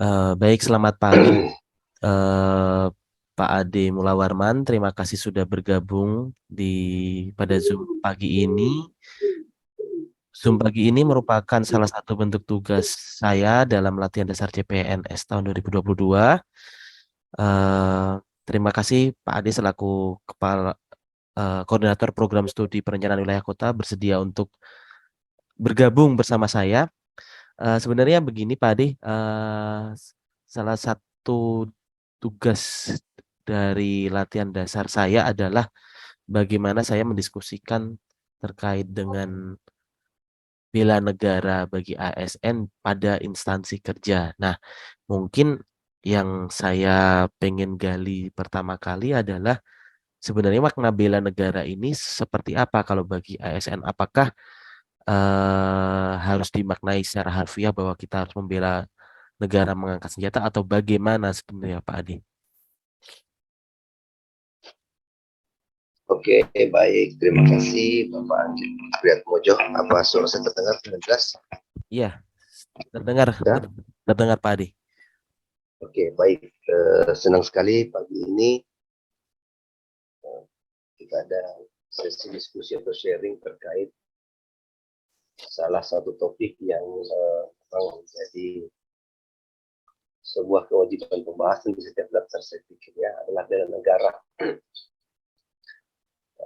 Baik, selamat pagi, eh, Pak Ade Mulawarman. Terima kasih sudah bergabung di pada Zoom pagi ini. Zoom pagi ini merupakan salah satu bentuk tugas saya dalam latihan dasar CPNS tahun 2022. Eh, Terima kasih Pak Ade selaku kepala koordinator program studi perencanaan wilayah kota bersedia untuk bergabung bersama saya. Sebenarnya begini Pak Ade, salah satu tugas dari latihan dasar saya adalah bagaimana saya mendiskusikan terkait dengan bela negara bagi ASN pada instansi kerja. Nah, mungkin yang saya pengen gali pertama kali adalah sebenarnya makna bela negara ini seperti apa kalau bagi ASN? Apakah harus dimaknai secara harfiah bahwa kita harus membela negara mengangkat senjata atau bagaimana sebenarnya Pak Adi? Oke, baik. Terima kasih Bapak Anggit Priatmojo. Apa suara saya terdengar dengan jelas? Iya, terdengar, Ya? terdengar Pak Adi. Oke, baik. Senang sekali pagi ini kita ada sesi diskusi atau sharing terkait salah satu topik yang memang menjadi sebuah kewajiban pembahasan di setiap daftar saya pikir ya adalah bela negara.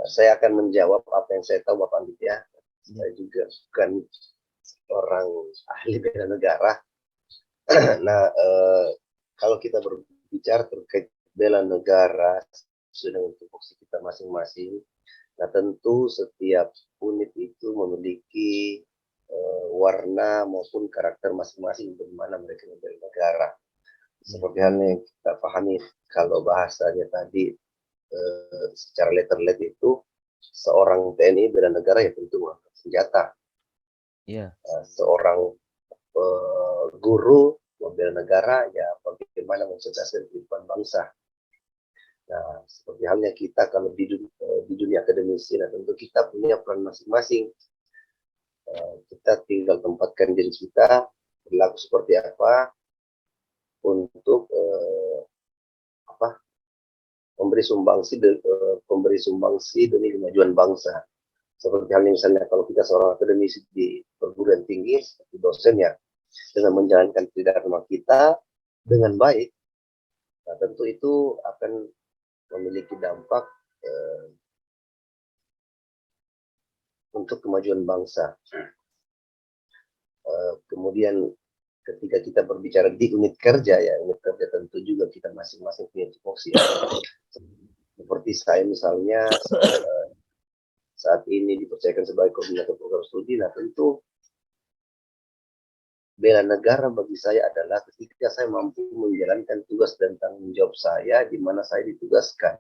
Saya akan menjawab apa yang saya tahu Bapak Anggit ya. Saya juga bukan orang ahli bela negara. Nah, kalau kita berbicara terkait bela negara sesuai dengan tupoksi kita masing-masing, nah tentu setiap unit itu memiliki warna maupun karakter masing-masing bagaimana mereka membela negara. Seperti halnya yang kita pahami kalau bahasanya tadi secara letter-let itu seorang TNI bela negara ya tentu mengangkat senjata. Iya. Seorang guru membela negara ya bagaimana mencerdaskan kehidupan bangsa. Nah, seperti halnya kita kalau di dunia akademisi, nah tentu kita punya peran masing-masing. Kita tinggal tempatkan diri kita berlaku seperti apa untuk apa memberi sumbangsi demi kemajuan bangsa. Seperti halnya misalnya kalau kita seorang akademisi di perguruan tinggi, seperti dosen ya, dengan menjalankan tridharma kita dengan baik, nah tentu itu akan memiliki dampak untuk kemajuan bangsa. Kemudian ketika kita berbicara di unit kerja ya, unit kerja tentu juga kita masing-masing punya tupoksi ya. Seperti saya misalnya saat ini dipercayakan sebagai koordinator program studi, nah tentu bela negara bagi saya adalah ketika saya mampu menjalankan tugas dan tanggung jawab saya di mana saya ditugaskan.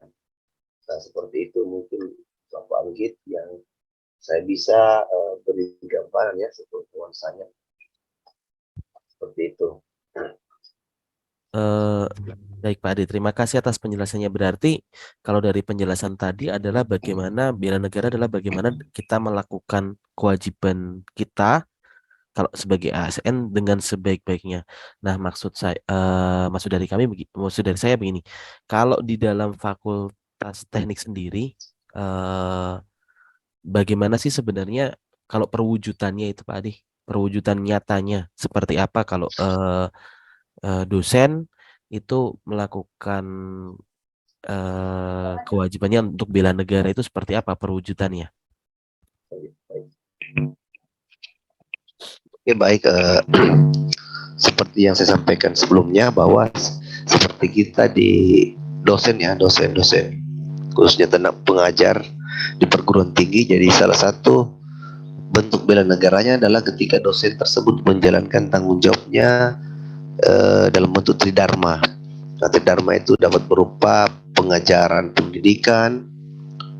Nah, seperti itu mungkin Bapak Anggit yang saya bisa beri gambaran ya seperti nuansanya seperti itu. Eh, Baik Pak Adi, terima kasih atas penjelasannya. Berarti kalau dari penjelasan tadi adalah bagaimana bela negara adalah bagaimana kita melakukan kewajiban kita kalau sebagai ASN dengan sebaik-baiknya. Nah, maksud dari kami maksud dari saya begini. Kalau di dalam Fakultas Teknik sendiri, eh, bagaimana sih sebenarnya kalau perwujudannya itu Pak Adi? Perwujudan nyatanya seperti apa kalau dosen itu melakukan kewajibannya untuk bela negara itu seperti apa perwujudannya? Oke baik, seperti yang saya sampaikan sebelumnya bahwa seperti kita di dosen ya, dosen-dosen khususnya tentang pengajar di perguruan tinggi, jadi salah satu bentuk bela negaranya adalah ketika dosen tersebut menjalankan tanggung jawabnya dalam bentuk tridharma. Nah, tridharma itu dapat berupa pengajaran pendidikan,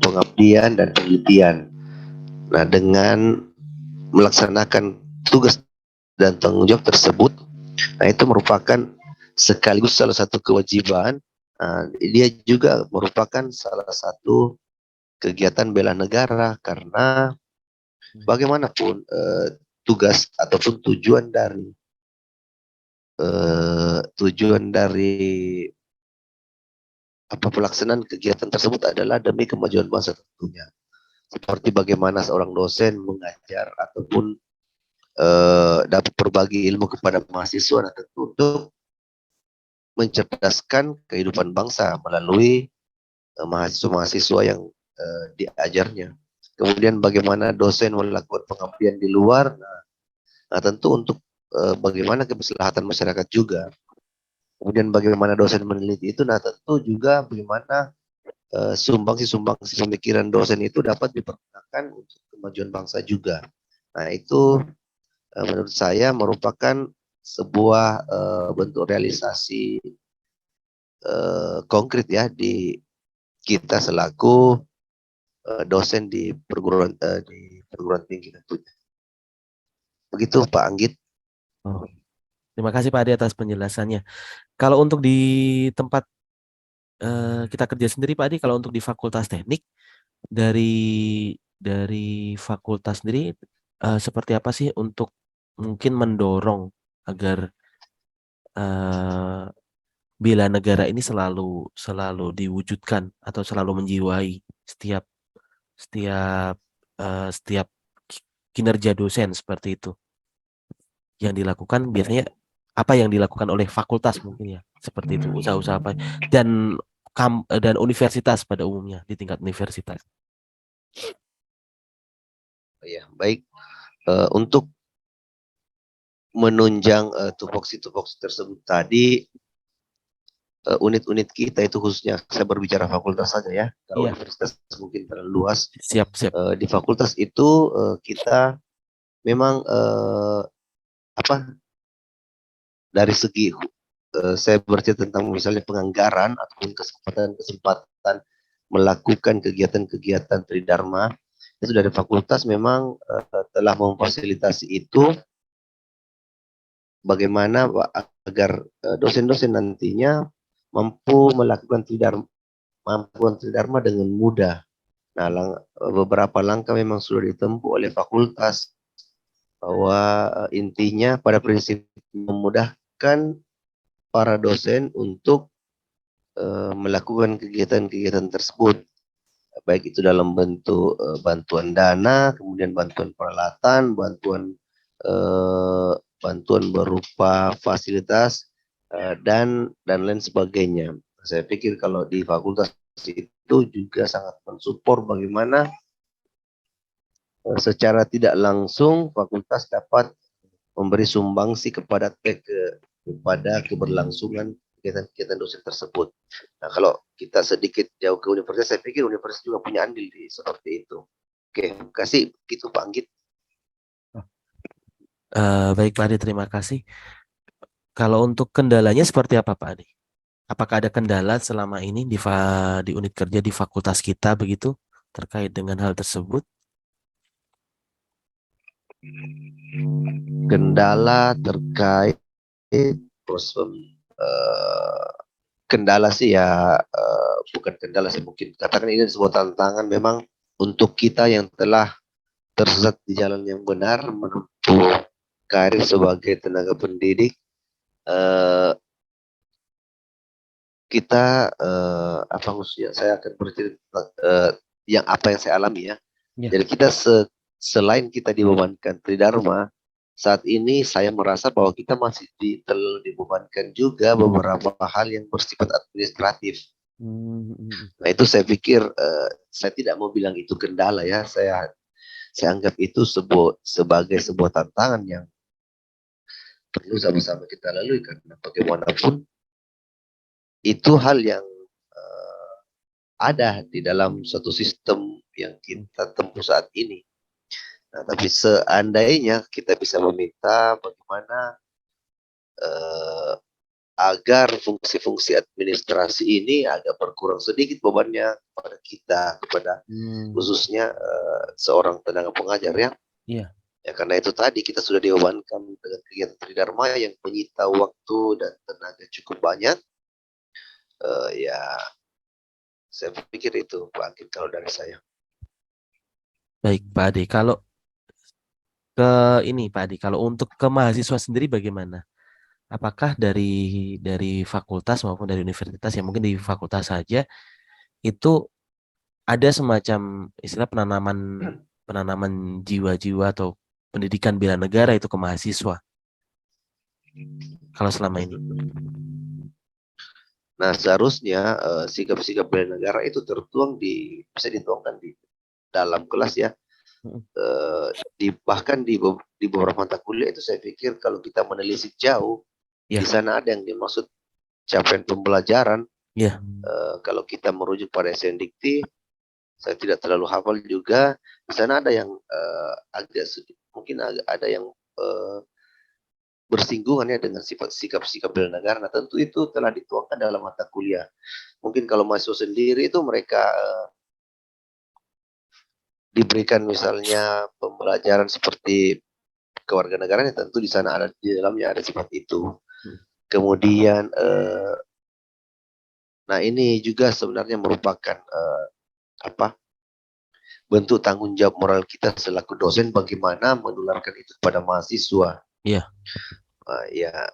pengabdian, dan penelitian. Nah, dengan melaksanakan tugas dan tanggung jawab tersebut, nah itu merupakan sekaligus salah satu kewajiban. Dia juga merupakan salah satu kegiatan bela negara karena bagaimanapun tugas ataupun tujuan dari tujuan dari pelaksanaan kegiatan tersebut adalah demi kemajuan bangsa tentunya. Seperti bagaimana seorang dosen mengajar ataupun dapat berbagi ilmu kepada mahasiswa, nah tentu untuk mencerdaskan kehidupan bangsa melalui mahasiswa-mahasiswa yang diajarnya. Kemudian bagaimana dosen melakukan pengabdian di luar, nah tentu untuk bagaimana kemaslahatan masyarakat juga. Kemudian bagaimana dosen meneliti itu, nah tentu juga bagaimana sumbangsi-sumbangsi pemikiran dosen itu dapat dipergunakan untuk kemajuan bangsa juga. Nah itu menurut saya merupakan sebuah bentuk realisasi konkret ya di kita selaku dosen di perguruan tinggi tentunya. Begitu Pak Anggit. Oh, terima kasih Pak Ade atas penjelasannya. Kalau untuk di tempat kita kerja sendiri Pak Ade, kalau untuk di Fakultas Teknik dari fakultas sendiri seperti apa sih untuk mungkin mendorong agar eh, bela negara ini selalu diwujudkan atau selalu menjiwai setiap setiap setiap kinerja dosen seperti itu yang dilakukan biasanya apa yang dilakukan oleh fakultas mungkin ya seperti itu usaha-usaha apa dan dan universitas pada umumnya di tingkat universitas. Ya, baik. Untuk menunjang tupoksi-tupoksi tersebut tadi, unit-unit kita itu khususnya saya berbicara fakultas saja ya. Kalau Iya, universitas mungkin terlalu luas. siap siap. Di fakultas itu kita memang dari segi saya bercerita tentang misalnya penganggaran ataupun kesempatan-kesempatan melakukan kegiatan-kegiatan tridharma itu dari fakultas memang telah memfasilitasi itu bagaimana agar dosen-dosen nantinya mampu melakukan tridharma dengan mudah. Nah, beberapa langkah memang sudah ditempuh oleh fakultas bahwa intinya pada prinsip memudahkan para dosen untuk melakukan kegiatan-kegiatan tersebut, baik itu dalam bentuk bantuan dana, kemudian bantuan peralatan, bantuan berupa fasilitas dan lain sebagainya. Saya pikir kalau di fakultas itu juga sangat mensupport bagaimana secara tidak langsung fakultas dapat memberi sumbangsi kepada keberlangsungan kegiatan-kegiatan dosen tersebut. Nah, kalau kita sedikit jauh ke universitas, saya pikir universitas juga punya andil di seperti itu. Oke, terima kasih. Gitu Pak Anggit. Baik Pak Ade, terima kasih. Kalau untuk kendalanya seperti apa Pak Ade? Apakah ada kendala selama ini di unit kerja di fakultas kita begitu terkait dengan hal tersebut? Kendala terkait proses kendala sih ya bukan kendala sih, mungkin katakan ini sebuah tantangan memang untuk kita yang telah tersesat di jalan yang benar menempuh karir sebagai tenaga pendidik. eh, kita apa khususnya saya akan bercerita apa yang saya alami ya. Ya. Jadi kita selain kita dibebankan tridharma, saat ini saya merasa bahwa kita masih terlalu dibebankan juga beberapa hal yang bersifat administratif. Nah itu saya pikir saya tidak mau bilang itu kendala ya. Saya anggap itu sebagai sebuah tantangan yang perlu sama-sama kita lalui, karena bagaimanapun itu hal yang ada di dalam suatu sistem yang kita tempuh saat ini. Nah, tapi seandainya kita bisa meminta bagaimana eh, agar fungsi-fungsi administrasi ini agak berkurang sedikit bebannya kepada kita, kepada khususnya seorang tenaga pengajar ya. Iya. Ya karena itu tadi kita sudah dibebankan dengan kegiatan tridharma yang menyita waktu dan tenaga cukup banyak. Ya saya pikir itu Pak Akid kalau dari saya. Baik Pak Ade, kalau ke ini Pak Ade, kalau untuk ke mahasiswa sendiri bagaimana? apakah dari fakultas maupun dari universitas, ya mungkin di fakultas saja itu ada semacam istilah penanaman penanaman jiwa-jiwa atau pendidikan bela negara itu ke mahasiswa kalau selama ini. Nah, seharusnya sikap-sikap bela negara itu tertuang bisa dituangkan di dalam kelas ya. Mm. Bahkan di beberapa mata kuliah itu saya pikir kalau kita menelisik jauh, di Ya, sana ada yang dimaksud capaian pembelajaran. ya, Kalau kita merujuk pada SNDikti, saya tidak terlalu hafal juga. Di sana ada yang agak mungkin ada yang bersinggungan ya dengan sifat sikap-sikap bela negara. Nah, tentu itu telah dituangkan dalam mata kuliah. Mungkin kalau mahasiswa sendiri itu mereka diberikan misalnya pembelajaran seperti kewarganegaraan, tentu di sana ada, di dalamnya ada sifat itu. Kemudian nah ini juga sebenarnya merupakan apa bentuk tanggung jawab moral kita selaku dosen bagaimana menularkan itu kepada mahasiswa. ya, Ya,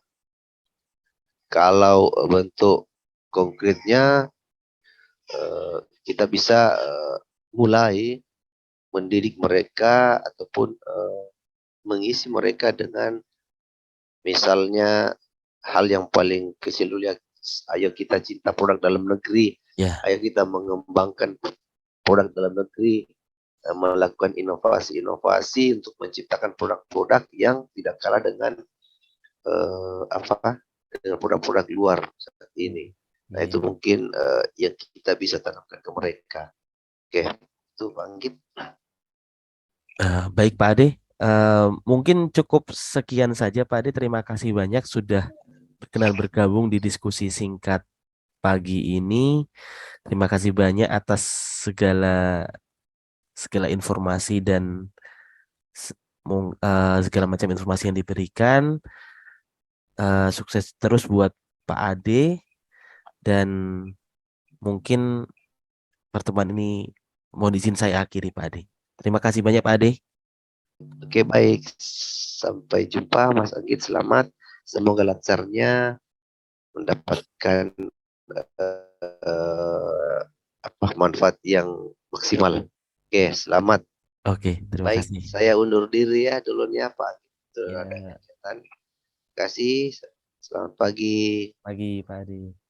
kalau bentuk konkretnya kita bisa mulai mendidik mereka ataupun mengisi mereka dengan misalnya hal yang paling kecil dulu ya, ayo kita cinta produk dalam negeri, ya, ayo kita mengembangkan produk dalam negeri, melakukan inovasi-inovasi untuk menciptakan produk-produk yang tidak kalah dengan dengan produk-produk luar saat ini. Nah iya. itu mungkin yang kita bisa tanamkan ke mereka. Oke, itu Pak Anggit. Baik Pak Ade. Mungkin cukup sekian saja Pak Ade. Terima kasih banyak sudah berkenan bergabung di diskusi singkat pagi ini. Terima kasih banyak atas segala segala informasi dan segala macam informasi yang diberikan. Sukses terus buat Pak Ade dan mungkin pertemuan ini mohon izin saya akhiri Pak Ade. Terima kasih banyak Pak Ade. Oke baik, sampai jumpa Mas Anggit. Selamat, semoga lancarnya mendapatkan eh, manfaat yang maksimal. Oke, selamat. Oke, terima Baik, kasih. saya undur diri ya dulunya Pak. Itu ada Ya, kegiatan. Terima kasih. Selamat pagi. pagi Pak Ade.